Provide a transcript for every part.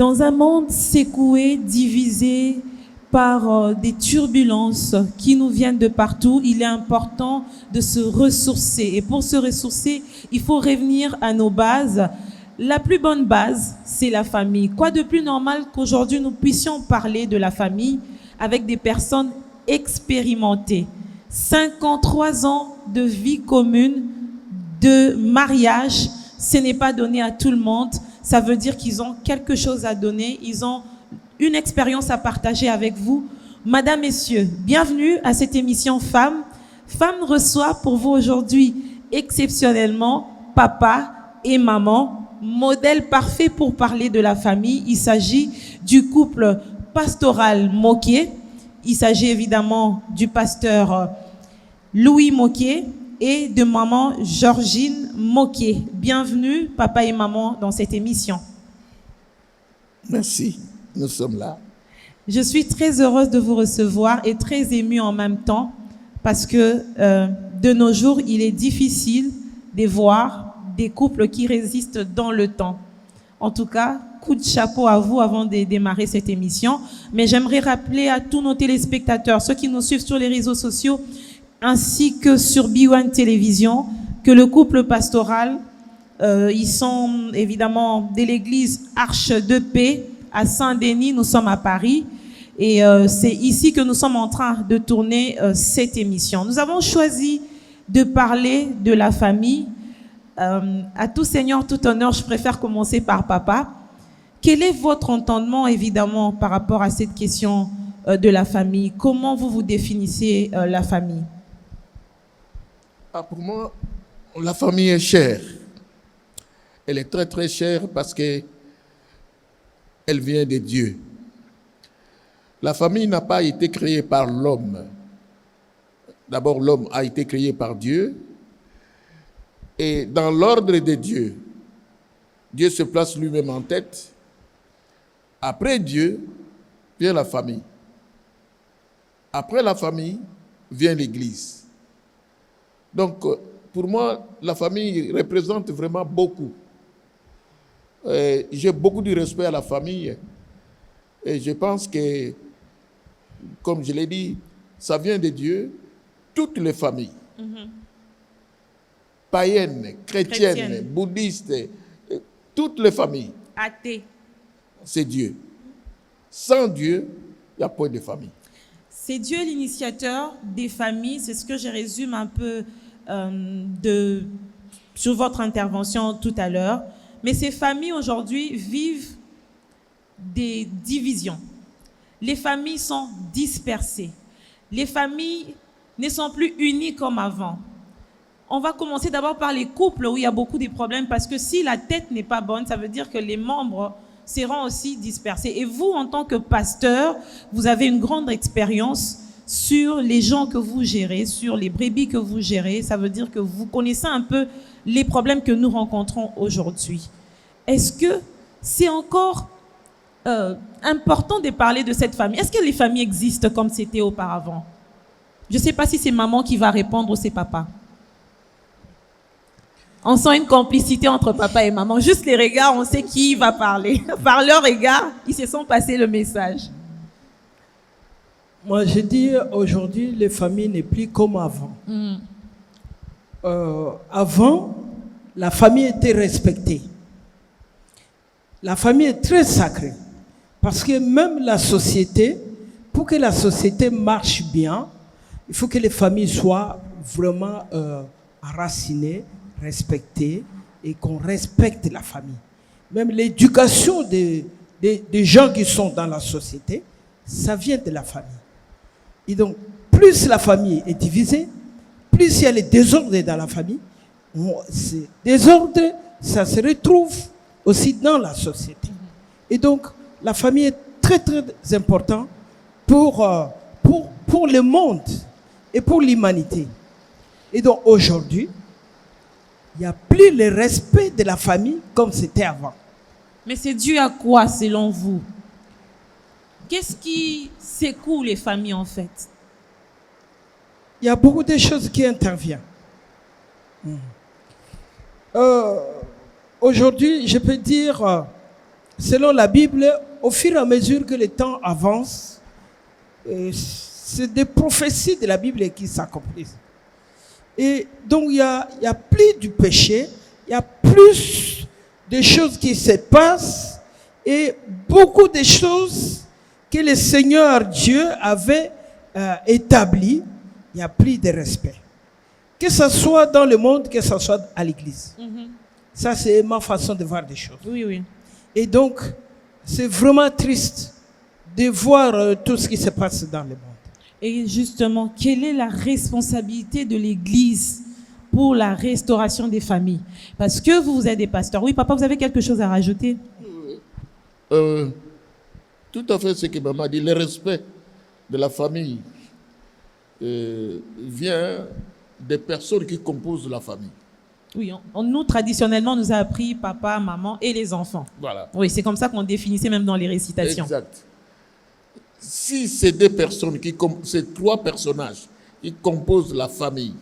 Dans un monde secoué, divisé par des turbulences qui nous viennent de partout, il est important de se ressourcer. Et pour se ressourcer, il faut revenir à nos bases. La plus bonne base, c'est la famille. Quoi de plus normal qu'aujourd'hui nous puissions parler de la famille avec des personnes expérimentées. 53 ans de vie commune, de mariage, ce n'est pas donné à tout le monde. Ça veut dire qu'ils ont quelque chose à donner, ils ont une expérience à partager avec vous. Madame, Messieurs, bienvenue à cette émission Femmes. Femmes reçoit pour vous aujourd'hui exceptionnellement papa et maman, modèle parfait pour parler de la famille. Il s'agit du couple pastoral Moquier. Il s'agit évidemment du pasteur Louis Moquier et de maman Georgine Moquier. Bienvenue, papa et maman, dans cette émission. Merci, nous sommes là. Je suis très heureuse de vous recevoir et très émue en même temps parce que de nos jours, il est difficile de voir des couples qui résistent dans le temps. En tout cas, coup de chapeau à vous avant de démarrer cette émission. Mais j'aimerais rappeler à tous nos téléspectateurs, ceux qui nous suivent sur les réseaux sociaux, ainsi que sur B1 Télévision, que le couple pastoral, ils sont évidemment de l'église Arche de Paix à Saint-Denis, nous sommes à Paris, et c'est ici que nous sommes en train de tourner cette émission. Nous avons choisi de parler de la famille. À tout seigneur, tout honneur, je préfère commencer par papa. Quel est votre entendement, évidemment, par rapport à cette question de la famille? Comment vous définissez la famille? Pour moi, la famille est chère. Elle est très très chère parce que elle vient de Dieu. La famille n'a pas été créée par l'homme. D'abord, l'homme a été créé par Dieu. Et dans l'ordre de Dieu, Dieu se place lui-même en tête. Après Dieu, vient la famille. Après la famille, vient l'Église. Donc, pour moi, la famille représente vraiment beaucoup. J'ai beaucoup de respect à la famille. Et je pense que, comme je l'ai dit, ça vient de Dieu, toutes les familles. Païennes, chrétiennes, bouddhistes, toutes les familles. Athées. C'est Dieu. Sans Dieu, il n'y a point de famille. C'est Dieu l'initiateur des familles, c'est ce que je résume un peu sur votre intervention tout à l'heure. Mais ces familles aujourd'hui vivent des divisions. Les familles sont dispersées. Les familles ne sont plus unies comme avant. On va commencer d'abord par les couples où il y a beaucoup de problèmes parce que si la tête n'est pas bonne, ça veut dire que les membres seront aussi dispersés. Et vous, en tant que pasteur, vous avez une grande expérience sur les gens que vous gérez, sur les brebis que vous gérez. Ça veut dire que vous connaissez un peu les problèmes que nous rencontrons aujourd'hui. Est-ce que c'est encore important de parler de cette famille? Est-ce que les familles existent comme c'était auparavant? Je ne sais pas si c'est maman qui va répondre ou c'est papa. On sent une complicité entre papa et maman. Juste les regards, on sait qui va parler. Par leurs regards, ils se sont passés le message. Moi, je dis aujourd'hui, les familles n'est plus comme avant. Avant, la famille était respectée. La famille est très sacrée. Parce que même la société, pour que la société marche bien, il faut que les familles soient vraiment enracinées, respectées et qu'on respecte la famille. Même l'éducation des gens qui sont dans la société, ça vient de la famille. Et donc, plus la famille est divisée, plus il y a les désordres dans la famille, ces désordres, ça se retrouve aussi dans la société. Et donc, la famille est très, très importante pour le monde et pour l'humanité. Et donc, aujourd'hui, il n'y a plus le respect de la famille comme c'était avant. Mais c'est dû à quoi, selon vous? Qu'est-ce qui secoue les familles, en fait? Il y a beaucoup de choses qui interviennent. Aujourd'hui, je peux dire, selon la Bible, au fur et à mesure que le temps avance, c'est des prophéties de la Bible qui s'accomplissent. Et donc, il y a plus du péché, il y a plus de choses qui se passent et beaucoup de choses que le Seigneur Dieu avait établies, il n'y a plus de respect. Que ce soit dans le monde, que ce soit à l'église. Ça, c'est ma façon de voir des choses. Oui, oui. Et donc, c'est vraiment triste de voir tout ce qui se passe dans le monde. Et justement, quelle est la responsabilité de l'Église pour la restauration des familles? Parce que vous êtes des pasteurs. Oui, papa, vous avez quelque chose à rajouter? Tout à fait ce que maman a dit. Le respect de la famille vient des personnes qui composent la famille. Oui, nous, traditionnellement, on nous a appris papa, maman et les enfants. Voilà. Oui, c'est comme ça qu'on définissait même dans les récitations. Exact. Si ces deux personnes, ces trois personnages qui composent la famille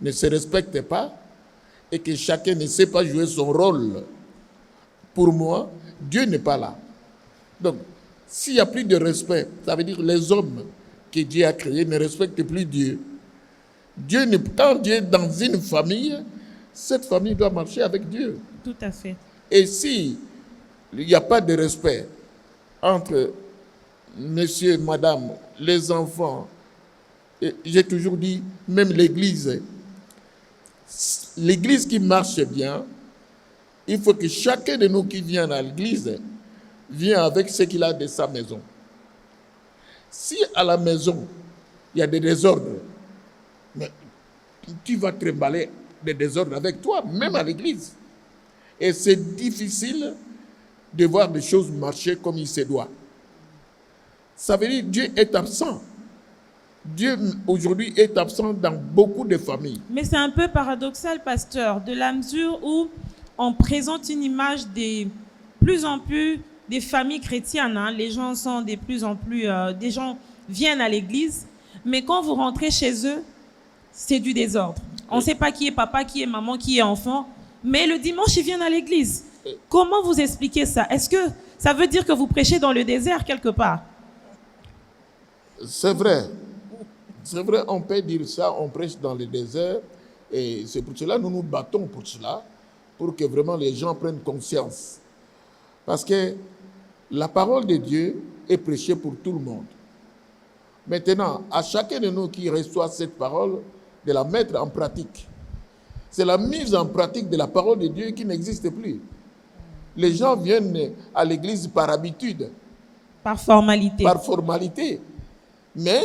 ne se respectent pas et que chacun ne sait pas jouer son rôle, pour moi, Dieu n'est pas là. Donc, s'il n'y a plus de respect, ça veut dire que les hommes que Dieu a créés ne respectent plus Dieu. Quand Dieu est dans une famille, cette famille doit marcher avec Dieu. Tout à fait. Et si il n'y a pas de respect entre monsieur, madame, les enfants, j'ai toujours dit, même l'église qui marche bien, il faut que chacun de nous qui vient à l'église vienne avec ce qu'il a de sa maison. Si à la maison, il y a des désordres, mais tu vas trimballer des désordres avec toi, même à l'église. Et c'est difficile de voir des choses marcher comme il se doit. Ça veut dire que Dieu est absent. Dieu, aujourd'hui, est absent dans beaucoup de familles. Mais c'est un peu paradoxal, pasteur, de la mesure où on présente une image de plus en plus des familles chrétiennes. Hein. Les gens sont de plus en plus... des gens viennent à l'église, mais quand vous rentrez chez eux, c'est du désordre. On ne sait pas qui est papa, qui est maman, qui est enfant, mais le dimanche, ils viennent à l'église. Comment vous expliquez ça? Est-ce que ça veut dire que vous prêchez dans le désert quelque part? C'est vrai. C'est vrai, on peut dire ça, on prêche dans le désert. Et c'est pour cela que nous nous battons pour cela, pour que vraiment les gens prennent conscience. Parce que la parole de Dieu est prêchée pour tout le monde. Maintenant, à chacun de nous qui reçoit cette parole, de la mettre en pratique. C'est la mise en pratique de la parole de Dieu qui n'existe plus. Les gens viennent à l'église par habitude. Par formalité. Par formalité. Mais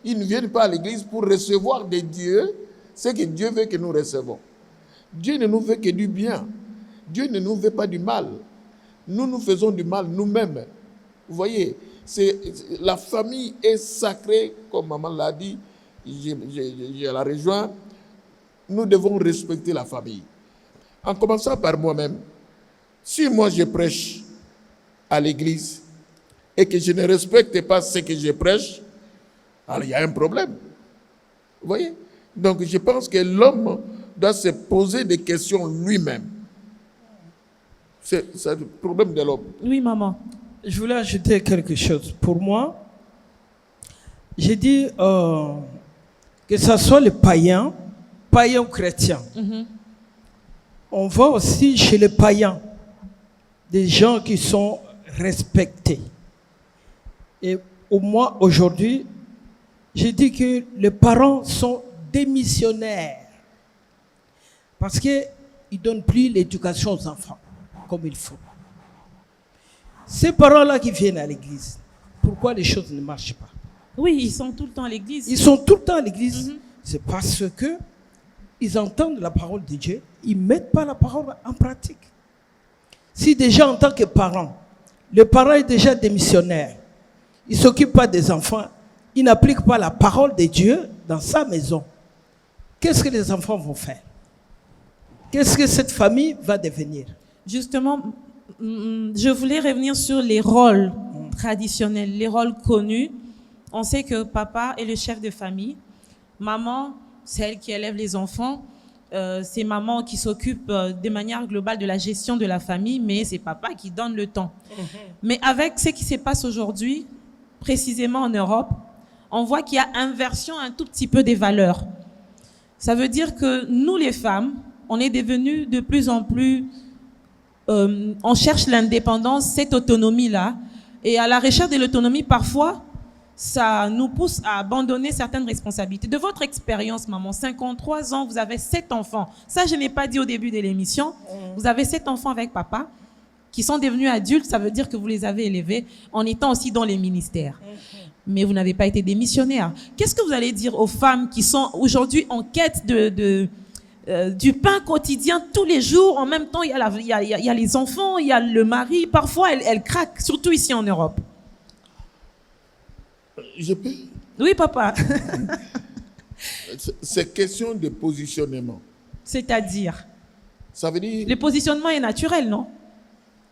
ils ne viennent pas à l'église pour recevoir de Dieu ce que Dieu veut que nous recevons. Dieu ne nous veut que du bien. Dieu ne nous veut pas du mal. Nous faisons du mal nous-mêmes. Vous voyez, la famille est sacrée, comme maman l'a dit, je la rejoins. Nous devons respecter la famille. En commençant par moi-même, si moi je prêche à l'église et que je ne respecte pas ce que je prêche, alors il y a un problème. Vous voyez? Donc je pense que l'homme doit se poser des questions lui-même. C'est le problème de l'homme. Oui, maman. Je voulais ajouter quelque chose. Pour moi, j'ai dit que ce soit les païens ou chrétiens. On voit aussi chez les païens des gens qui sont respectés. Et au moins aujourd'hui, j'ai dit que les parents sont démissionnaires parce qu'ils ne donnent plus l'éducation aux enfants comme il faut. Ces parents-là qui viennent à l'église, pourquoi les choses ne marchent pas? Oui, ils sont tout le temps à l'église. Ils sont tout le temps à l'église. C'est parce que ils entendent la parole de Dieu, ils ne mettent pas la parole en pratique. Si déjà en tant que parent, le parent est déjà démissionnaire, il ne s'occupe pas des enfants, il n'applique pas la parole de Dieu dans sa maison, qu'est-ce que les enfants vont faire? Qu'est-ce que cette famille va devenir? Justement, je voulais revenir sur les rôles traditionnels, les rôles connus. On sait que papa est le chef de famille, maman, c'est elle qui élève les enfants, c'est maman qui s'occupe de manière globale de la gestion de la famille, mais c'est papa qui donne le temps. Mais avec ce qui se passe aujourd'hui, précisément en Europe, on voit qu'il y a inversion un tout petit peu des valeurs. Ça veut dire que nous, les femmes, on est devenues de plus en plus... on cherche l'indépendance, cette autonomie-là. Et à la recherche de l'autonomie, parfois, ça nous pousse à abandonner certaines responsabilités. De votre expérience, maman, 53 ans, vous avez 7 enfants. Ça, je n'ai pas dit au début de l'émission. Vous avez 7 enfants avec papa qui sont devenus adultes. Ça veut dire que vous les avez élevés en étant aussi dans les ministères. Mais vous n'avez pas été des missionnaires. Qu'est-ce que vous allez dire aux femmes qui sont aujourd'hui en quête du pain quotidien tous les jours? En même temps, il y a les enfants, il y a le mari. Parfois, elles craquent, surtout ici en Europe. Je peux? Oui, papa. C'est question de positionnement. C'est-à-dire? Ça veut dire... Le positionnement est naturel, non?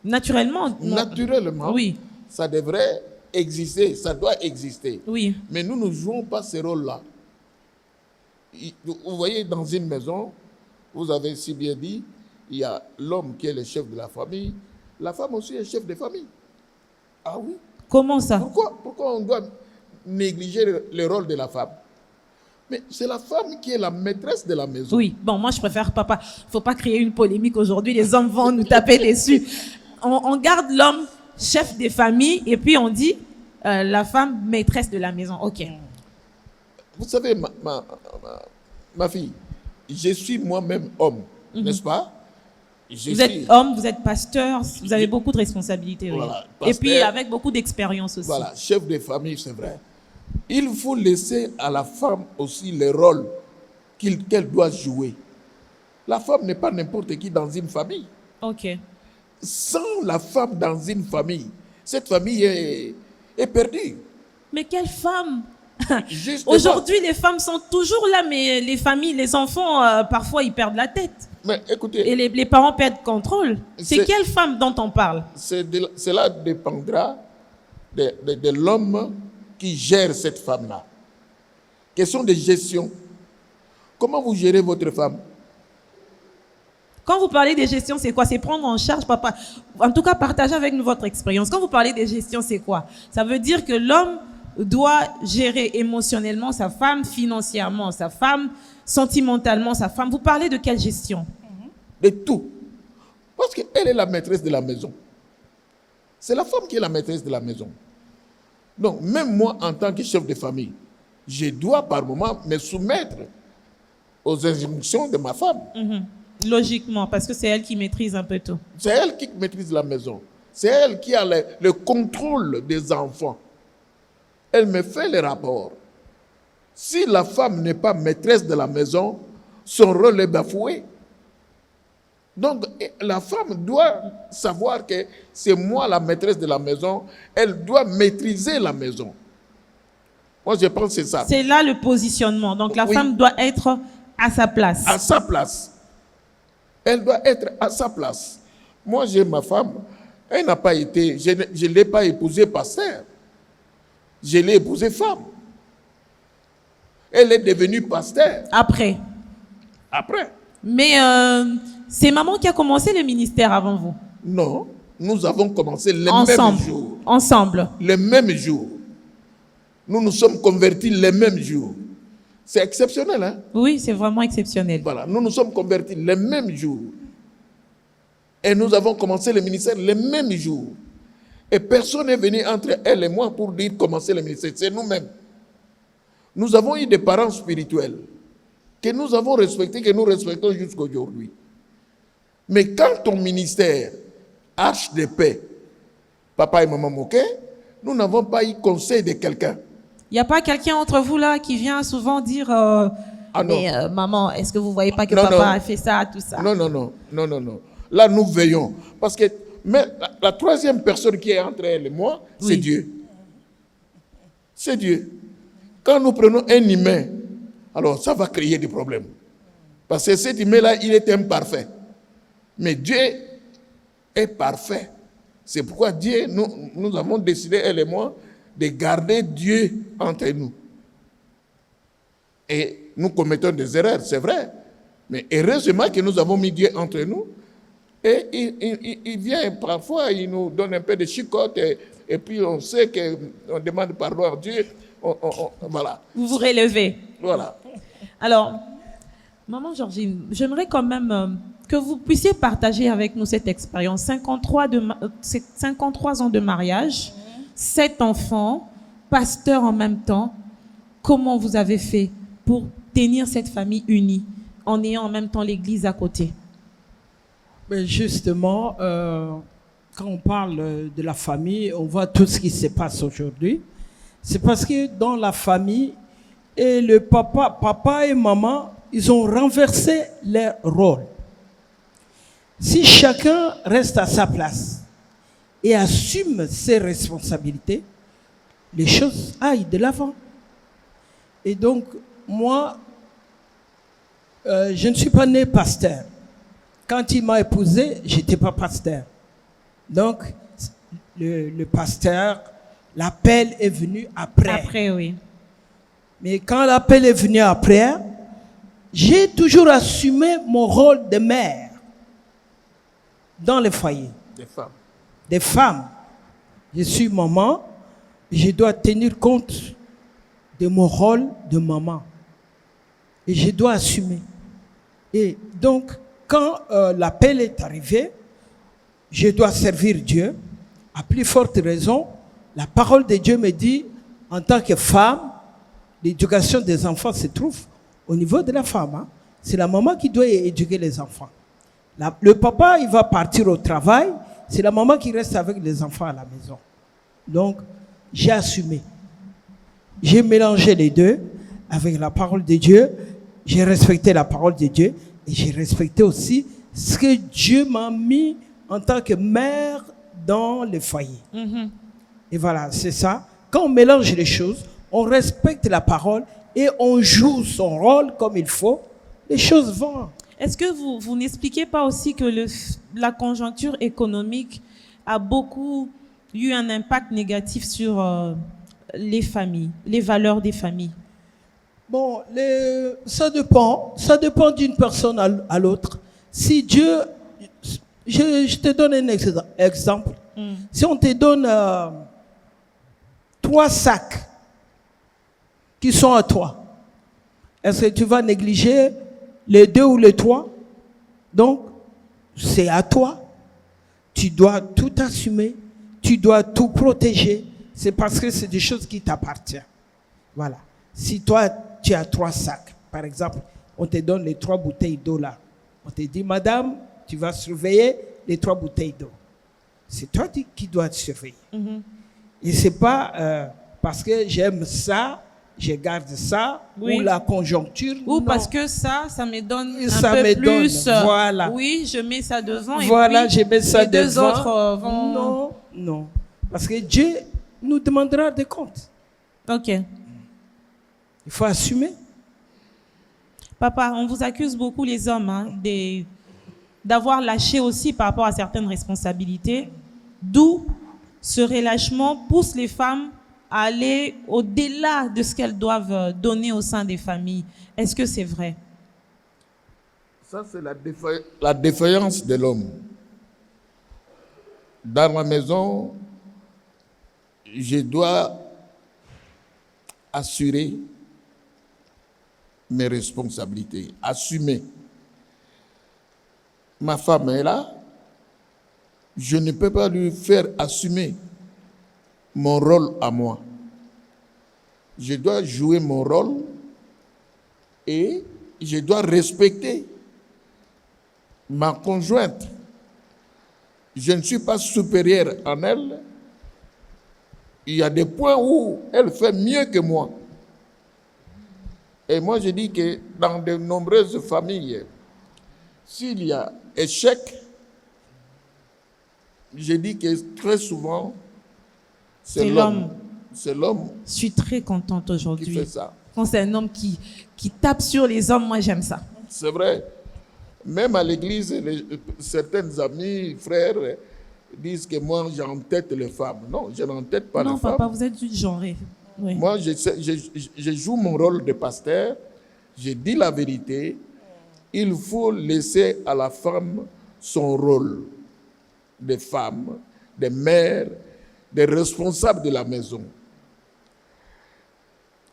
Naturellement? Non. Naturellement, Oui. ça devrait exister, ça doit exister. Oui. Mais nous ne jouons pas ce rôle-là. Vous voyez, dans une maison, vous avez si bien dit, il y a l'homme qui est le chef de la famille, la femme aussi est chef de famille. Ah oui? Comment ça? Pourquoi on doit négliger le rôle de la femme? Mais c'est la femme qui est la maîtresse de la maison. Oui, bon, moi je préfère papa. Il ne faut pas créer une polémique aujourd'hui, les hommes vont nous taper dessus. On garde l'homme chef des familles et puis on dit la femme maîtresse de la maison. Ok. Vous savez, ma fille, je suis moi-même homme, n'est-ce pas? Vous êtes homme, vous êtes pasteur, vous avez beaucoup de responsabilités. Voilà, oui. Et puis avec beaucoup d'expérience aussi. Voilà, chef de famille, c'est vrai. Il faut laisser à la femme aussi le rôle qu'elle doit jouer. La femme n'est pas n'importe qui dans une famille. Ok. Sans la femme dans une famille, cette famille est perdue. Mais quelle femme? Justement. Aujourd'hui, les femmes sont toujours là, mais les familles, les enfants, parfois, ils perdent la tête. Mais écoutez, et les parents perdent contrôle. C'est quelle femme dont on parle? Cela dépendra de l'homme qui gère cette femme-là. Question de gestion. Comment vous gérez votre femme? Quand vous parlez de gestion, c'est quoi? C'est prendre en charge, papa. En tout cas, partagez avec nous votre expérience. Quand vous parlez de gestion, c'est quoi? Ça veut dire que l'homme doit gérer émotionnellement sa femme, financièrement sa femme, sentimentalement sa femme. Vous parlez de quelle gestion? De tout. Parce qu'elle est la maîtresse de la maison. C'est la femme qui est la maîtresse de la maison. Donc, même moi, en tant que chef de famille, je dois par moment me soumettre aux injonctions de ma femme. Logiquement, parce que c'est elle qui maîtrise un peu tout. C'est elle qui maîtrise la maison. C'est elle qui a le contrôle des enfants. Elle me fait les rapports. Si la femme n'est pas maîtresse de la maison, son rôle est bafoué. Donc, la femme doit savoir que c'est moi la maîtresse de la maison. Elle doit maîtriser la maison. Moi, je pense que c'est ça. C'est là le positionnement. Donc, la femme doit être à sa place. À sa place. Elle doit être à sa place. Moi, j'ai ma femme. Elle n'a pas été... Je ne l'ai pas épousée pasteur. Je l'ai épousée femme. Elle est devenue pasteur. Après. Mais c'est maman qui a commencé le ministère avant vous? Non, nous avons commencé le même jour. Ensemble. Le même jour. Nous nous sommes convertis le même jour. C'est exceptionnel, hein? Oui, c'est vraiment exceptionnel. Voilà, nous nous sommes convertis le même jour. Et nous avons commencé le ministère le même jour. Et personne n'est venu entre elle et moi pour dire commencer le ministère. C'est nous-mêmes. Nous avons eu des parents spirituels que nous avons respectés, que nous respectons jusqu'à aujourd'hui. Mais quand ton ministère, Arche de paix, papa et maman Moké, nous n'avons pas eu conseil de quelqu'un. Il n'y a pas quelqu'un entre vous là qui vient souvent dire mais maman, est-ce que vous ne voyez pas que papa a fait ça, tout ça? Non. Là, nous veillons. Parce que la troisième personne qui est entre elle et moi, c'est Dieu. C'est Dieu. Quand nous prenons un humain, alors ça va créer des problèmes. Parce que cet humain-là, il est imparfait. Mais Dieu est parfait. C'est pourquoi Dieu, nous avons décidé, elle et moi, de garder Dieu entre nous. Et nous commettons des erreurs, c'est vrai. Mais heureusement que nous avons mis Dieu entre nous. Et il vient parfois, il nous donne un peu de chicotte. Et puis on sait qu'on demande pardon à Dieu. Voilà. Vous vous relevez. Voilà. Alors, Maman Georgine, j'aimerais quand même que vous puissiez partager avec nous cette expérience. 53 ans de mariage, 7 enfants, pasteur en même temps. Comment vous avez fait pour tenir cette famille unie en ayant en même temps l'église à côté? Mais justement, quand on parle de la famille, on voit tout ce qui se passe aujourd'hui. C'est parce que dans la famille, et le papa et maman, ils ont renversé leur rôle. Si chacun reste à sa place et assume ses responsabilités, les choses aillent de l'avant. Et donc, moi, je ne suis pas né pasteur. Quand il m'a épousé, je n'étais pas pasteur. Donc, le pasteur, l'appel est venu après. Après, oui. Mais quand l'appel est venu après, j'ai toujours assumé mon rôle de mère dans le foyer. Des femmes. Des femmes. Je suis maman, je dois tenir compte de mon rôle de maman. Et je dois assumer. Et donc, quand l'appel est arrivé, je dois servir Dieu. À plus forte raison, la parole de Dieu me dit, en tant que femme, l'éducation des enfants se trouve au niveau de la femme. Hein. C'est la maman qui doit éduquer les enfants. Le papa, il va partir au travail. C'est la maman qui reste avec les enfants à la maison. Donc, j'ai assumé. J'ai mélangé les deux avec la parole de Dieu. J'ai respecté la parole de Dieu. Et j'ai respecté aussi ce que Dieu m'a mis en tant que mère dans le foyer. Mm-hmm. Et voilà, c'est ça. Quand on mélange les choses, on respecte la parole et on joue son rôle comme il faut, les choses vont. Est-ce que vous n'expliquez pas aussi que la conjoncture économique a beaucoup eu un impact négatif sur les familles, les valeurs des familles? Bon, ça dépend d'une personne à l'autre. Si Dieu, je te donne un exemple. Si on te donne 3 sacs qui sont à toi, est-ce que tu vas négliger les 2 ou les 3? Donc, c'est à toi. Tu dois tout assumer. Tu dois tout protéger. C'est parce que c'est des choses qui t'appartiennent. Voilà. Si toi, tu as 3 sacs, par exemple, on te donne les 3 bouteilles d'eau là. On te dit, madame, tu vas surveiller les 3 bouteilles d'eau. C'est toi qui dois te surveiller. Mm-hmm. Et c'est pas parce que j'aime ça, je garde ça, oui. Ou la conjoncture. Ou non. parce que ça me donne ça un peu me plus. Donne, voilà. Oui, je mets ça devant. Voilà, et puis je mets ça les devant. deux autres vont... Non. Parce que Dieu nous demandera des comptes. Ok. Il faut assumer. Papa, on vous accuse beaucoup les hommes hein, d'avoir lâché aussi par rapport à certaines responsabilités, d'où ce relâchement pousse les femmes à aller au-delà de ce qu'elles doivent donner au sein des familles. Est-ce que c'est vrai? Ça, c'est la défaillance de l'homme. Dans la maison, je dois assurer mes responsabilités, assumer. Ma femme est là, je ne peux pas lui faire assumer mon rôle à moi. Je dois jouer mon rôle et je dois respecter ma conjointe. Je ne suis pas supérieur en elle. Il y a des points où elle fait mieux que moi. Et moi, je dis que dans de nombreuses familles, s'il y a échec, je dis que très souvent, c'est l'homme. C'est l'homme. Je suis très contente qui aujourd'hui. fait ça. Quand c'est un homme qui tape sur les hommes, moi j'aime ça. C'est vrai. Même à l'église, certains amis, frères, disent que moi j'entête les femmes. Non, je n'entête pas Non, les femmes. papa, vous êtes du genre. Oui. Moi, je joue mon rôle de pasteur, je dis la vérité il faut laisser à la femme son rôle de femme, de mère, de responsable de la maison.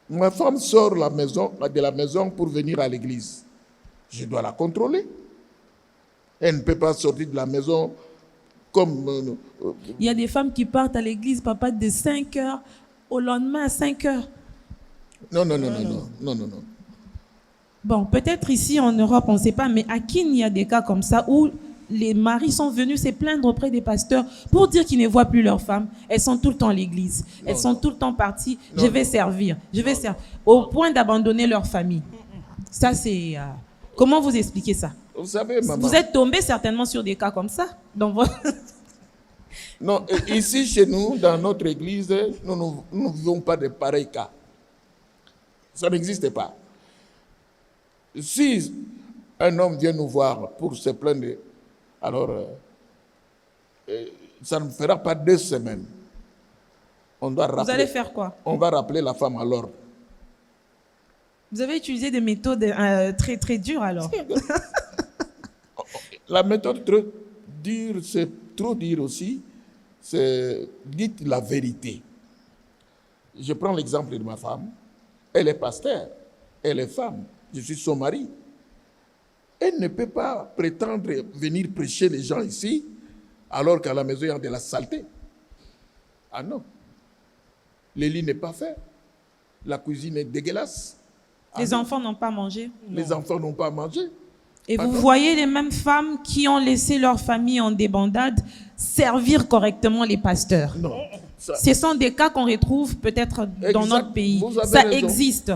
Ma femme sort de la maison pour venir à l'église. Je dois la contrôler. Elle ne peut pas sortir de la maison comme... Il y a des femmes qui partent à l'église, papa, de 5 heures au lendemain à 5 heures. Non. Bon, peut-être ici en Europe, on ne sait pas, mais à Kin, il y a des cas comme ça où les maris sont venus se plaindre auprès des pasteurs pour dire qu'ils ne voient plus leurs femmes. Elles sont tout le temps à l'église. Elles sont tout le temps parties. Je vais servir. Au point d'abandonner leur famille. Ça, c'est... Comment vous expliquez ça? Vous savez, maman... Vous êtes tombé certainement sur des cas comme ça dans votre... Non, ici, chez nous, dans notre église, nous ne vivons pas de pareils cas. Ça n'existe pas. Si un homme vient nous voir pour se plaindre, alors ça ne fera pas 2 semaines. On doit rappeler, vous allez faire quoi? On va rappeler la femme à l'ordre. Vous avez utilisé des méthodes très, très dures alors. La méthode trop dure, c'est trop dire aussi, c'est dites la vérité. Je prends l'exemple de ma femme. Elle est pasteur, elle est femme, je suis son mari. Elle ne peut pas prétendre venir prêcher les gens ici, alors qu'à la maison, il y a de la saleté. Ah non. Le lit n'est pas fait. La cuisine est dégueulasse. Les enfants n'ont pas mangé. Les enfants n'ont pas mangé. Et vous voyez les mêmes femmes qui ont laissé leur famille en débandade servir correctement les pasteurs. Non. Ce sont des cas qu'on retrouve peut-être dans notre pays. Ça existe.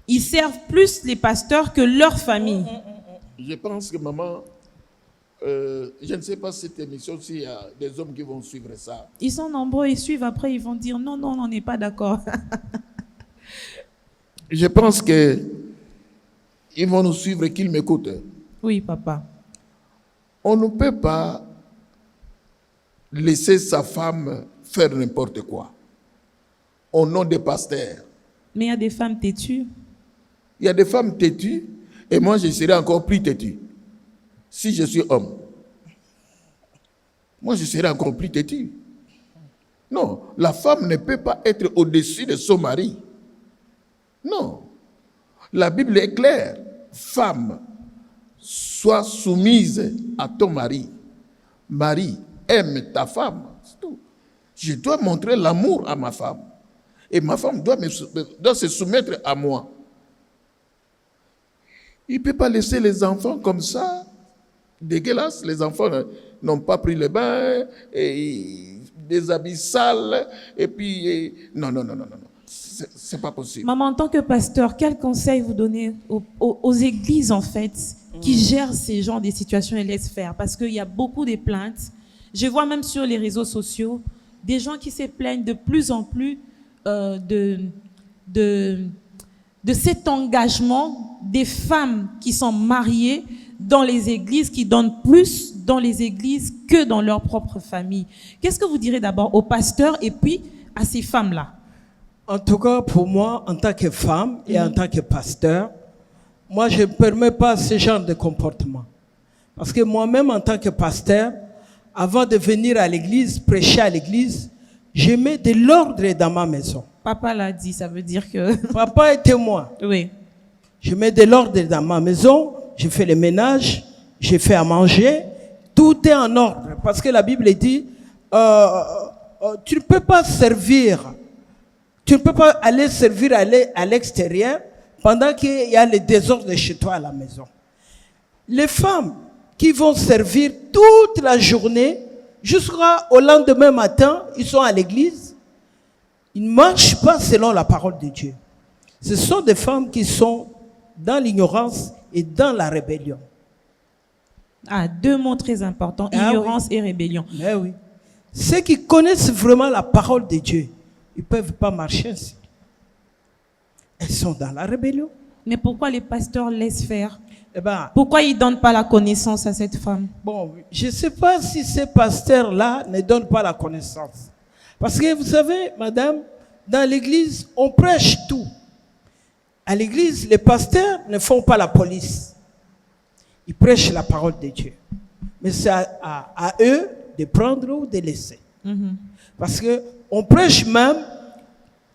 Ils servent plus les pasteurs que leur famille. Je pense que maman, je ne sais pas cette émission s'il y a des hommes qui vont suivre ça. Ils sont nombreux, ils suivent, après ils vont dire non, on n'est pas d'accord. Je pense que ils vont nous suivre et qu'ils m'écoutent. Oui, papa. On ne peut pas laisser sa femme faire n'importe quoi au nom des pasteurs. Mais il y a des femmes têtues. Il y a des femmes têtues et moi je serai encore plus têtu si je suis homme. Moi je serai encore plus têtu. Non, la femme ne peut pas être au-dessus de son mari. Non. La Bible est claire. Femme, sois soumise à ton mari. Mari, aime ta femme. C'est tout. Je dois montrer l'amour à ma femme. Et ma femme doit se soumettre à moi. Il ne peut pas laisser les enfants comme ça, dégueulasses. Les enfants n'ont pas pris le bain, et des habits sales, et puis... Non. C'est pas possible. Maman, en tant que pasteur, quel conseil vous donnez aux églises, en fait, qui gèrent ces genres de situations et laissent faire? Parce qu'il y a beaucoup de plaintes. Je vois même sur les réseaux sociaux des gens qui se plaignent de plus en plus de cet engagement des femmes qui sont mariées dans les églises, qui donnent plus dans les églises que dans leur propre famille. Qu'est-ce que vous direz d'abord aux pasteurs et puis à ces femmes-là? En tout cas, pour moi, en tant que femme et en tant que pasteur, moi, je ne permets pas ce genre de comportement. Parce que moi-même, en tant que pasteur, avant de venir à l'église, prêcher à l'église, je mets de l'ordre dans ma maison. Papa l'a dit, ça veut dire que... Papa est témoin. Oui. Je mets de l'ordre dans ma maison, je fais le ménage, je fais à manger, tout est en ordre. Parce que la Bible dit, tu ne peux pas servir... Tu ne peux pas aller servir à l'extérieur pendant qu'il y a le désordre chez toi à la maison. Les femmes qui vont servir toute la journée, jusqu'au lendemain matin, ils sont à l'église, ils ne marchent pas selon la parole de Dieu. Ce sont des femmes qui sont dans l'ignorance et dans la rébellion. Ah, 2 mots très importants, ignorance et rébellion. Mais oui. Ceux qui connaissent vraiment la parole de Dieu, ils ne peuvent pas marcher ainsi. Elles sont dans la rébellion. Mais pourquoi les pasteurs laissent faire? Pourquoi ils ne donnent pas la connaissance à cette femme? Bon, je ne sais pas si ces pasteurs-là ne donnent pas la connaissance. Parce que vous savez, madame, dans l'église, on prêche tout. À l'église, les pasteurs ne font pas la police. Ils prêchent la parole de Dieu. Mais c'est à eux de prendre ou de laisser. Parce qu'on prêche même,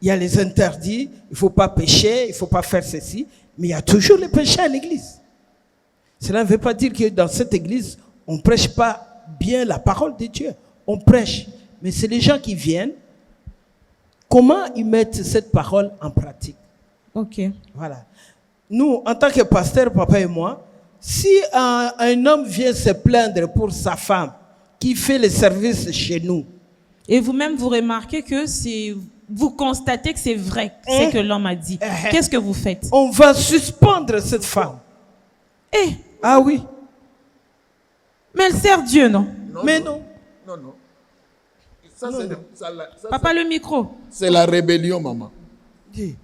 il y a les interdits, il ne faut pas pécher, il ne faut pas faire ceci, mais il y a toujours les péchés à l'église. Cela ne veut pas dire que dans cette église, on ne prêche pas bien la parole de Dieu. On prêche, mais c'est les gens qui viennent. Comment ils mettent cette parole en pratique? Ok. Voilà. Nous, en tant que pasteur, papa et moi, si un homme vient se plaindre pour sa femme qui fait le service chez nous, Et vous-même, vous remarquez que vous constatez que c'est vrai, ce que l'homme a dit. Qu'est-ce que vous faites? on va suspendre cette femme. Eh, Ah oui, mais elle sert Dieu, non? mais non. Non, non. Ça, Papa, le micro. c'est la rébellion, maman. Dis,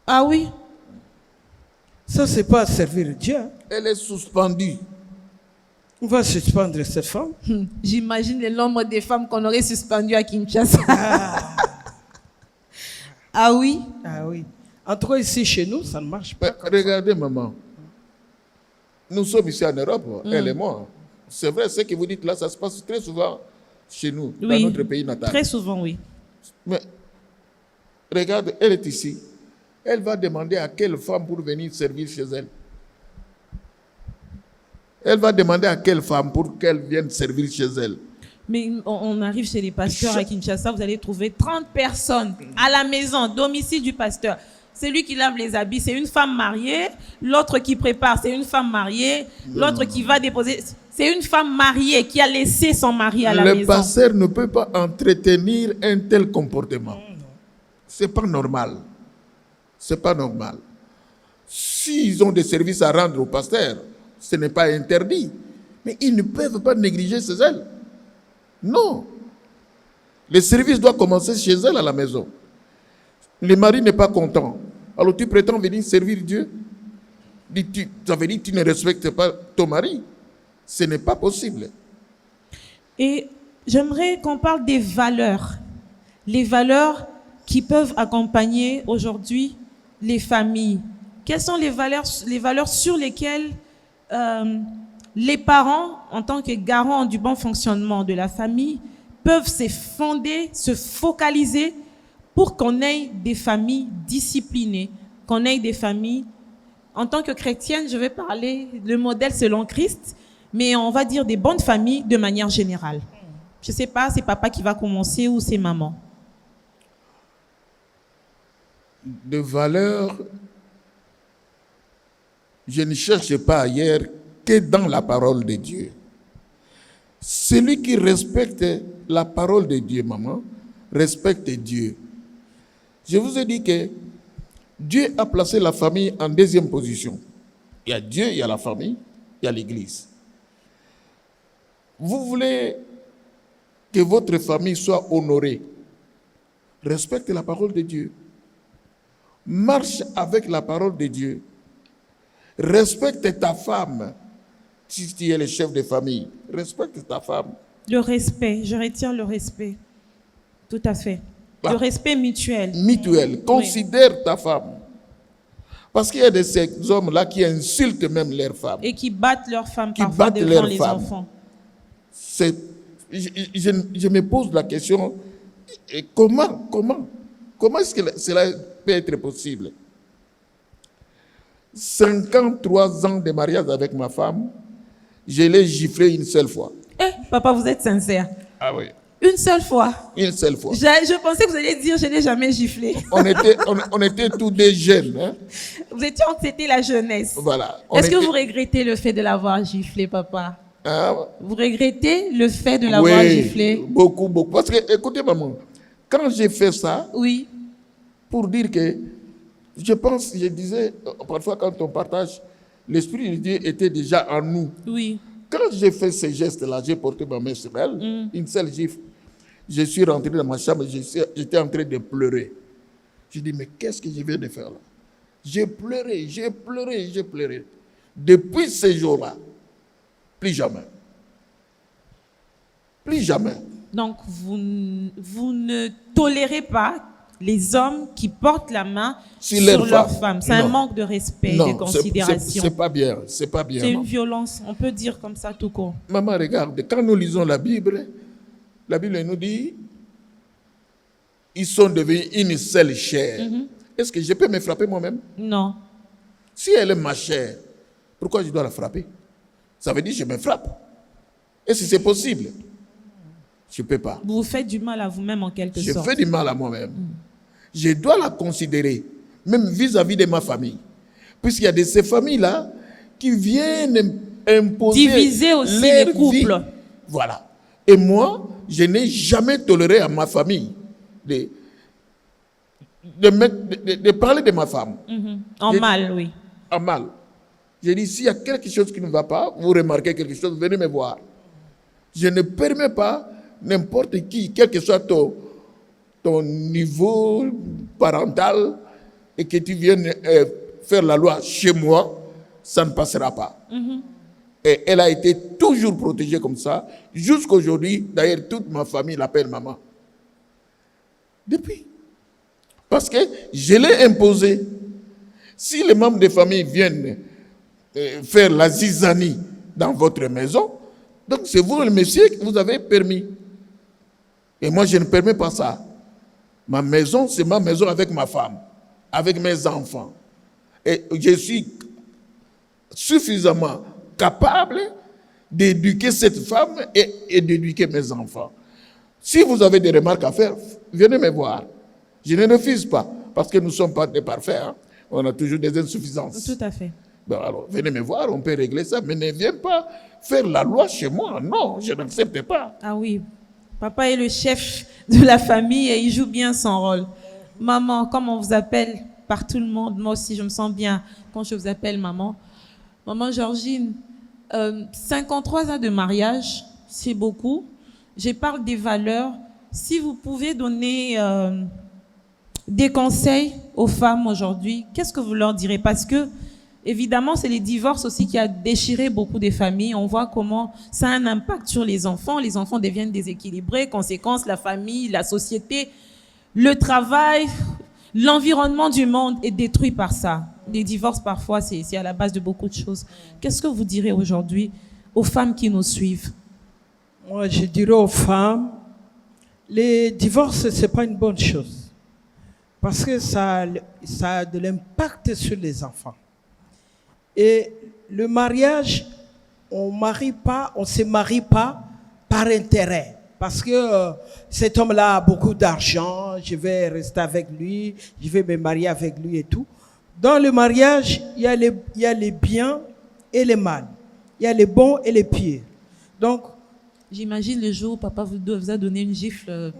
Ah oui? ça, c'est pas servir Dieu. Hein. Elle est suspendue. On va suspendre cette femme. J'imagine le nombre de femmes qu'on aurait suspendues à Kinshasa. Ah oui? Ah oui. En tout cas, ici, chez nous, ça ne marche pas. Mais regardez, maman. Nous sommes ici en Europe, elle et moi. C'est vrai, ce que vous dites là, ça se passe très souvent chez nous, dans Oui. notre pays natal. Très souvent, oui. Mais regarde, elle est ici. Elle va demander à quelle femme pour venir servir chez elle. Elle va demander à quelle femme pour qu'elle vienne servir chez elle. Mais on arrive chez les pasteurs à Kinshasa, vous allez trouver 30 personnes à la maison, domicile du pasteur. C'est lui qui lave les habits, c'est une femme mariée. L'autre qui prépare, c'est une femme mariée. L'autre qui va déposer, c'est une femme mariée qui a laissé son mari à la Le maison. pasteur ne peut pas entretenir un tel comportement. C'est pas normal. C'est pas normal. S'ils ont des services à rendre au pasteur, ce n'est pas interdit. Mais ils ne peuvent pas négliger chez elle. Non. Le service doit commencer chez elle à la maison. Le mari n'est pas content. Alors tu prétends venir servir Dieu? Ça veut dire que tu ne respectes pas ton mari. Ce n'est pas possible. Et j'aimerais qu'on parle des valeurs. Les valeurs qui peuvent accompagner aujourd'hui les familles. Quelles sont les valeurs sur lesquelles les parents, en tant que garants du bon fonctionnement de la famille, peuvent se fonder, se focaliser pour qu'on ait des familles disciplinées, qu'on ait des familles. En tant que chrétienne, je vais parler le modèle selon Christ, mais on va dire des bonnes familles de manière générale. Je ne sais pas, c'est papa qui va commencer ou c'est maman. De valeurs, je ne cherche pas ailleurs que dans la parole de Dieu. Celui qui respecte la parole de Dieu, maman, respecte Dieu. Je vous ai dit que Dieu a placé la famille en deuxième position. Il y a Dieu, il y a la famille, il y a l'Église. Vous voulez que votre famille soit honorée. Respecte la parole de Dieu. Marche avec la parole de Dieu. Respecte ta femme. Si tu es le chef de famille, respecte ta femme. Le respect, je retire le respect. Tout à fait. Bah, le respect mutuel. Mutuel. Considère ta femme. Parce qu'il y a de ces hommes-là qui insultent même leurs femmes. Et qui battent leurs femmes Qui parfois battent devant leurs les femmes. enfants. Je me pose la question, et comment est-ce que cela peut être possible? 53 ans de mariage avec ma femme, je l'ai giflé une seule fois. Eh, papa, vous êtes sincère. Ah oui. Une seule fois. Une seule fois. Je pensais que vous alliez dire je n'ai jamais giflé. On était tous des jeunes. Hein? C'était la jeunesse. Voilà. Est-ce que vous regrettez le fait de l'avoir giflé, papa? Ah, vous regrettez le fait de l'avoir giflé? Beaucoup, beaucoup. Parce que, écoutez, maman, quand j'ai fait ça, oui, pour dire que, je disais, parfois quand on partage, l'Esprit de Dieu était déjà en nous. Oui. Quand j'ai fait ces gestes-là, j'ai porté ma main sur elle, une seule gifle. Je suis rentré dans ma chambre, j'étais en train de pleurer. J'ai dit, mais qu'est-ce que je viens de faire là? J'ai pleuré. Depuis ce jour-là, plus jamais. Plus jamais. Donc, vous ne tolérez pas les hommes qui portent la main Sur sur leur leurs femme. femmes. C'est un Non. manque de respect, de Non, considération. c'est pas bien. C'est pas bien. C'est non. une violence, on peut dire comme ça tout court. Maman, regarde, quand nous lisons la Bible nous dit ils sont devenus une seule chair. Est-ce que je peux me frapper moi-même? Non. Si elle est ma chair, pourquoi je dois la frapper? Ça veut dire que je me frappe. Est-ce que c'est possible? Je ne peux pas. Vous vous faites du mal à vous-même en quelque Je sorte. fais du mal à moi-même. Je dois la considérer, même vis-à-vis de ma famille. Puisqu'il y a de ces familles-là qui viennent imposer Diviser aussi leur les couples. vie. Voilà. Et moi, je n'ai jamais toléré à ma famille de parler de ma femme. En Je- mal, oui. En mal. J'ai dit, s'il y a quelque chose qui ne va pas, vous remarquez quelque chose, venez me voir. Je ne permets pas n'importe qui, quel que soit ton niveau parental, et que tu viennes faire la loi chez moi, ça ne passera pas. Et elle a été toujours protégée comme ça, jusqu'à aujourd'hui. D'ailleurs, toute ma famille l'appelle maman. Depuis. Parce que je l'ai imposé. Si les membres de famille viennent faire la zizanie dans votre maison, donc c'est vous, le monsieur, que vous avez permis. Et moi, je ne permets pas ça. Ma maison, c'est ma maison avec ma femme, avec mes enfants. Et je suis suffisamment capable d'éduquer cette femme et d'éduquer mes enfants. Si vous avez des remarques à faire, venez me voir. Je ne refuse pas, parce que nous ne sommes pas des parfaits. Hein. On a toujours des insuffisances. Tout à fait. Ben alors, venez me voir, on peut régler ça, mais ne viens pas faire la loi chez moi. Non, je n'accepte pas. Ah oui, papa est le chef de la famille et il joue bien son rôle. Maman, comme on vous appelle par tout le monde, moi aussi je me sens bien quand je vous appelle maman. Maman Georgine, 53 ans de mariage, c'est beaucoup. Je parle des valeurs. Si vous pouvez donner des conseils aux femmes aujourd'hui, qu'est-ce que vous leur direz? Parce que évidemment, c'est les divorces aussi qui a déchiré beaucoup de familles. On voit comment ça a un impact sur les enfants. Les enfants deviennent déséquilibrés. Conséquence, la famille, la société, le travail, l'environnement du monde est détruit par ça. Les divorces, parfois, c'est à la base de beaucoup de choses. Qu'est-ce que vous direz aujourd'hui aux femmes qui nous suivent? Moi, je dirais aux femmes, les divorces, ce n'est pas une bonne chose. Parce que ça a de l'impact sur les enfants. Et le mariage, on ne se marie pas par intérêt. Parce que cet homme-là a beaucoup d'argent, je vais rester avec lui, je vais me marier avec lui et tout. Dans le mariage, il y a les biens et les mal. Il y a les bons et les pires. Donc, j'imagine le jour où papa vous a donné une gifle.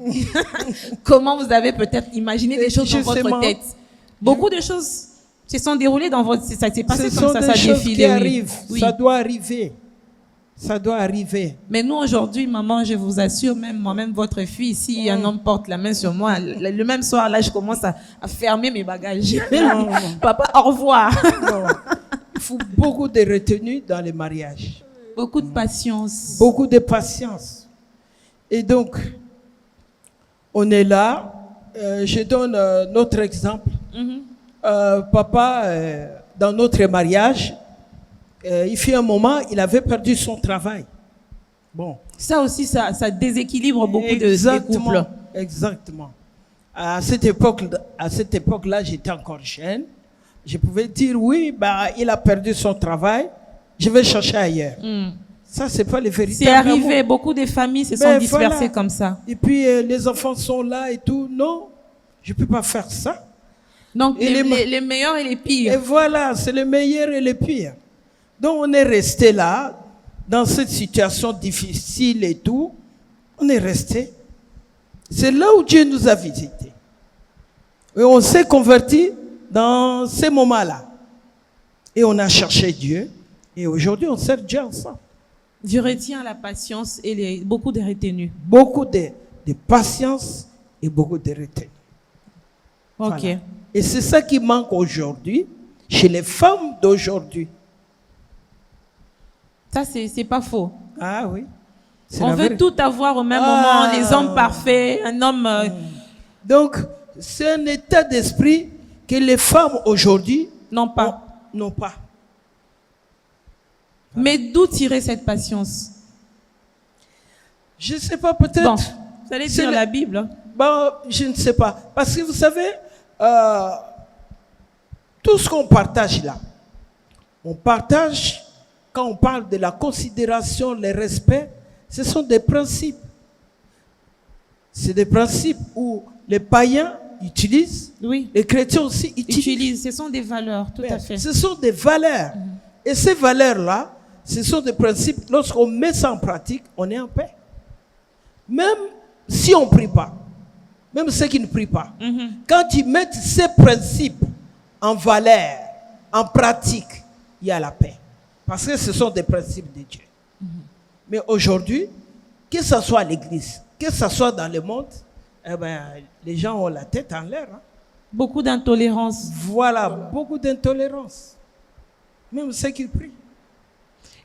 Comment vous avez peut-être imaginé des choses dans votre tête? Beaucoup de choses se sont déroulées dans votre... Ça s'est passé comme ça, ça a défilé. Ce sont des choses qui arrivent. Oui. Ça doit arriver. Ça doit arriver. Mais nous, aujourd'hui, maman, je vous assure, même moi-même, votre fille, si un homme porte la main sur moi, le même soir, là, je commence à fermer mes bagages. Non. Papa, au revoir. Non. Il faut beaucoup de retenue dans les mariages. Beaucoup de patience. Beaucoup de patience. Et donc, on est là. Je donne notre exemple. Papa, dans notre mariage, il fit un moment, il avait perdu son travail. Bon. Ça aussi, ça déséquilibre beaucoup de couples. Exactement. À cette époque-là, j'étais encore jeune. Je pouvais dire, oui, il a perdu son travail, je vais chercher ailleurs. Ça, c'est pas le véritable C'est arrivé, amour. Beaucoup de familles se sont dispersées voilà. comme ça. Et puis, les enfants sont là et tout. Non, je ne peux pas faire ça. Donc, les meilleurs et les pires. Et voilà, c'est le meilleur et le pire. Donc, on est resté là, dans cette situation difficile et tout. On est resté. C'est là où Dieu nous a visités. Et on s'est convertis dans ces moments-là. Et on a cherché Dieu. Et aujourd'hui, on sert Dieu ensemble. Dieu retient la patience et beaucoup de retenue. Beaucoup de patience et beaucoup de retenue. Ok. Voilà. Et c'est ça qui manque aujourd'hui chez les femmes d'aujourd'hui. Ça, c'est pas faux. Ah oui. On veut tout avoir au même moment. Les hommes parfaits, un homme... Donc, c'est un état d'esprit que les femmes aujourd'hui Non pas. n'ont pas. Mais d'où tirer cette patience? Je ne sais pas, peut-être. Bon, vous allez c'est dire le- la Bible. Bon, je ne sais pas. Parce que vous savez, tout ce qu'on partage là, on partage, quand on parle de la considération, le respect, ce sont des principes. C'est des principes où les païens utilisent, Oui. les chrétiens aussi utilisent. Utilise. Ce sont des valeurs, tout à fait. Ce sont des valeurs. Et ces valeurs-là, ce sont des principes. Lorsqu'on met ça en pratique, on est en paix. Même si on ne prie pas, même ceux qui ne prient pas, quand ils mettent ces principes en valeur, en pratique, il y a la paix. Parce que ce sont des principes de Dieu. Mais aujourd'hui, que ce soit à l'église, que ce soit dans le monde, eh ben, les gens ont la tête en l'air. Hein. Beaucoup d'intolérance. Voilà, beaucoup d'intolérance. Même ceux qui prient.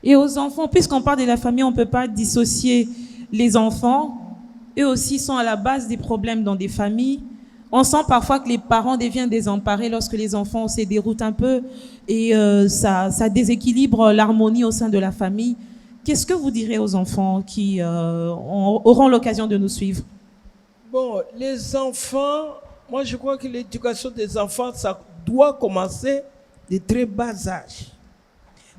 Et aux enfants, puisqu'on parle de la famille, on ne peut pas dissocier les enfants. Eux aussi sont à la base des problèmes dans des familles. On sent parfois que les parents deviennent désemparés lorsque les enfants se déroutent un peu et ça déséquilibre l'harmonie au sein de la famille. Qu'est-ce que vous direz aux enfants qui auront l'occasion de nous suivre? Bon, les enfants, moi je crois que l'éducation des enfants, ça doit commencer de très bas âge.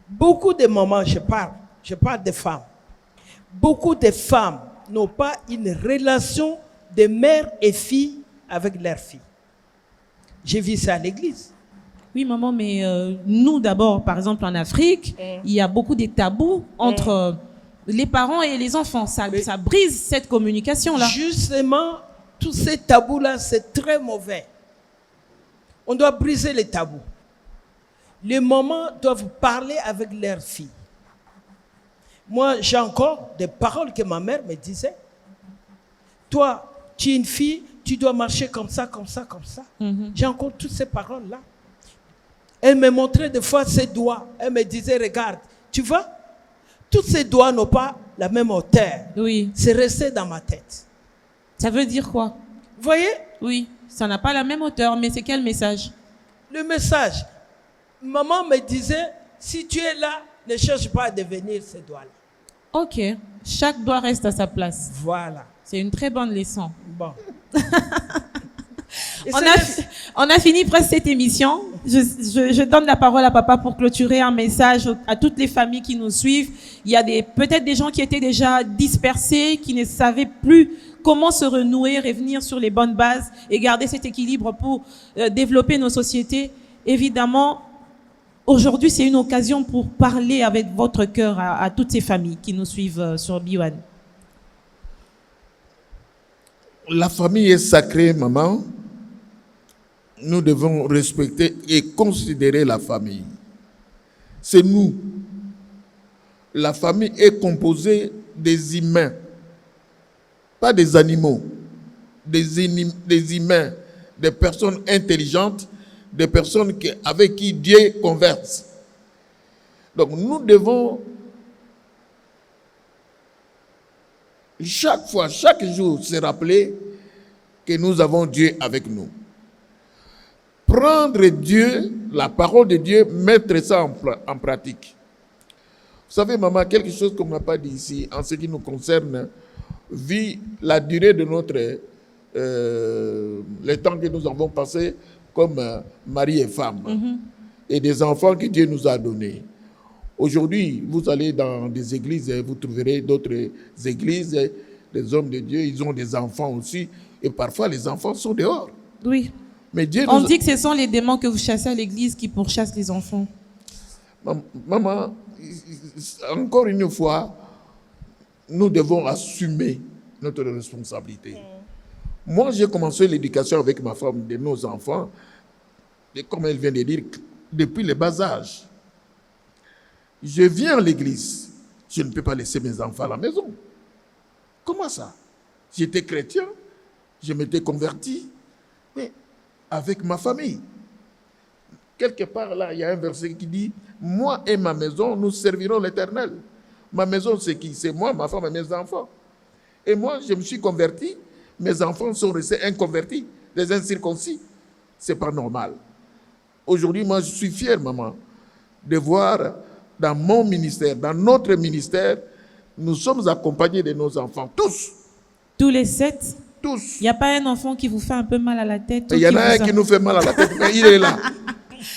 Beaucoup de mamans, je parle des femmes. Beaucoup de femmes n'ont pas une relation de mère et fille avec leur fille. J'ai vu ça à l'église. Oui, maman, mais nous, d'abord, par exemple, en Afrique, il y a beaucoup de tabous entre les parents et les enfants. Ça brise cette communication-là. Justement, tous ces tabous-là, c'est très mauvais. On doit briser les tabous. Les mamans doivent parler avec leurs filles. Moi, j'ai encore des paroles que ma mère me disait. Toi, tu es une fille, tu dois marcher comme ça, comme ça, comme ça. J'ai encore toutes ces paroles-là. Elle me montrait des fois ses doigts. Elle me disait, regarde, tu vois, tous ces doigts n'ont pas la même hauteur. Oui. C'est resté dans ma tête. Ça veut dire quoi? Vous voyez? Oui, ça n'a pas la même hauteur, mais c'est quel message? Le message. Maman me disait, si tu es là, ne cherche pas à devenir ces doigts-là. Ok, chaque doigt reste à sa place. Voilà. C'est une très bonne leçon. Bon. On a fini presque cette émission. Je donne la parole à papa pour clôturer un message à toutes les familles qui nous suivent. Il y a peut-être des gens qui étaient déjà dispersés, qui ne savaient plus comment se renouer, revenir sur les bonnes bases et garder cet équilibre pour développer nos sociétés. Évidemment, aujourd'hui, c'est une occasion pour parler avec votre cœur à toutes ces familles qui nous suivent sur B1. La famille est sacrée, maman. Nous devons respecter et considérer la famille. C'est nous. La famille est composée des humains, pas des animaux, des humains, des personnes intelligentes, des personnes avec qui Dieu converse. Donc nous devons chaque fois, chaque jour, se rappeler que nous avons Dieu avec nous. Prendre Dieu, la parole de Dieu, mettre ça en pratique. Vous savez, maman, quelque chose qu'on n'a pas dit ici, en ce qui nous concerne, vu la durée de notre... le temps que nous avons passé comme mari et femme, et des enfants que Dieu nous a donnés. Aujourd'hui, vous allez dans des églises, vous trouverez d'autres églises, des hommes de Dieu, ils ont des enfants aussi, et parfois les enfants sont dehors. Oui. Mais Dieu On dit que ce sont les démons que vous chassez à l'église qui pourchassent les enfants. Maman, encore une fois, nous devons assumer notre responsabilité. Moi, j'ai commencé l'éducation avec ma femme de nos enfants, et comme elle vient de dire, depuis le bas âge. Je viens à l'église, je ne peux pas laisser mes enfants à la maison. Comment ça? J'étais chrétien, je m'étais converti, mais avec ma famille. Quelque part là, il y a un verset qui dit, moi et ma maison, nous servirons l'Éternel. Ma maison, c'est qui? C'est moi, ma femme et mes enfants. Et moi, je me suis converti, mes enfants sont restés inconvertis. des incirconcis. Ce n'est pas normal. Aujourd'hui, moi, je suis fier, maman, de voir dans mon ministère, dans notre ministère, nous sommes accompagnés de nos enfants, tous. Tous les 7. Tous. Il n'y a pas un enfant qui vous fait un peu mal à la tête? Il y en a un qui nous fait mal à la tête, mais il est là.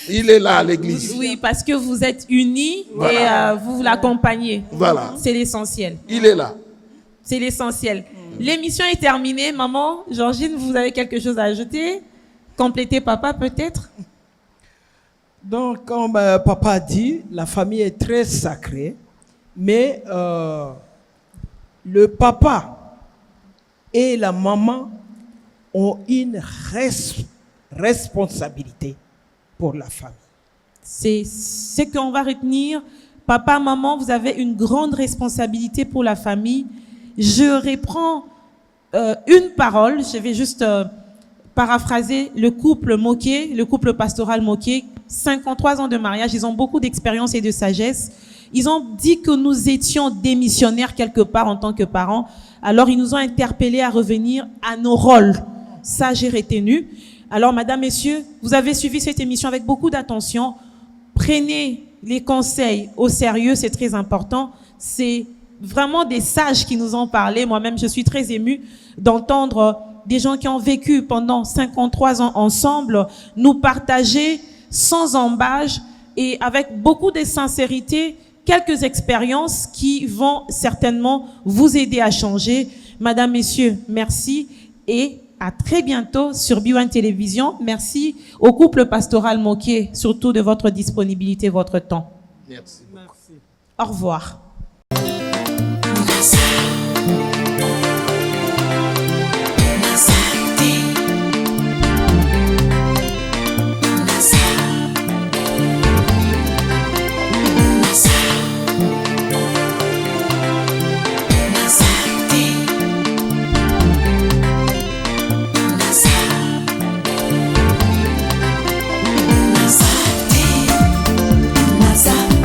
Il est là à l'église. Oui, parce que vous êtes unis Voilà. et vous l'accompagnez. Voilà. C'est l'essentiel. Il est là. C'est l'essentiel. L'émission est terminée. Maman, Georgine, vous avez quelque chose à ajouter? Compléter papa peut-être? Donc, comme papa a dit, la famille est très sacrée, mais le papa et la maman ont une responsabilité pour la famille. C'est ce qu'on va retenir. Papa, maman, vous avez une grande responsabilité pour la famille. Je reprends une parole. Je vais juste paraphraser le couple Moquet, le couple pastoral Moquet. 53 ans de mariage, ils ont beaucoup d'expérience et de sagesse. Ils ont dit que nous étions démissionnaires quelque part en tant que parents. Alors, ils nous ont interpellés à revenir à nos rôles. Ça, j'ai retenu. Alors, madame, messieurs, vous avez suivi cette émission avec beaucoup d'attention. Prenez les conseils au sérieux, c'est très important. C'est vraiment des sages qui nous ont parlé. Moi-même, je suis très émue d'entendre des gens qui ont vécu pendant 53 ans ensemble nous partager sans embâche et avec beaucoup de sincérité quelques expériences qui vont certainement vous aider à changer. Madame, messieurs, merci et à très bientôt sur B1 Télévision. Merci au couple pastoral Moquet, surtout de votre disponibilité, votre temps. Merci. Merci. Au revoir.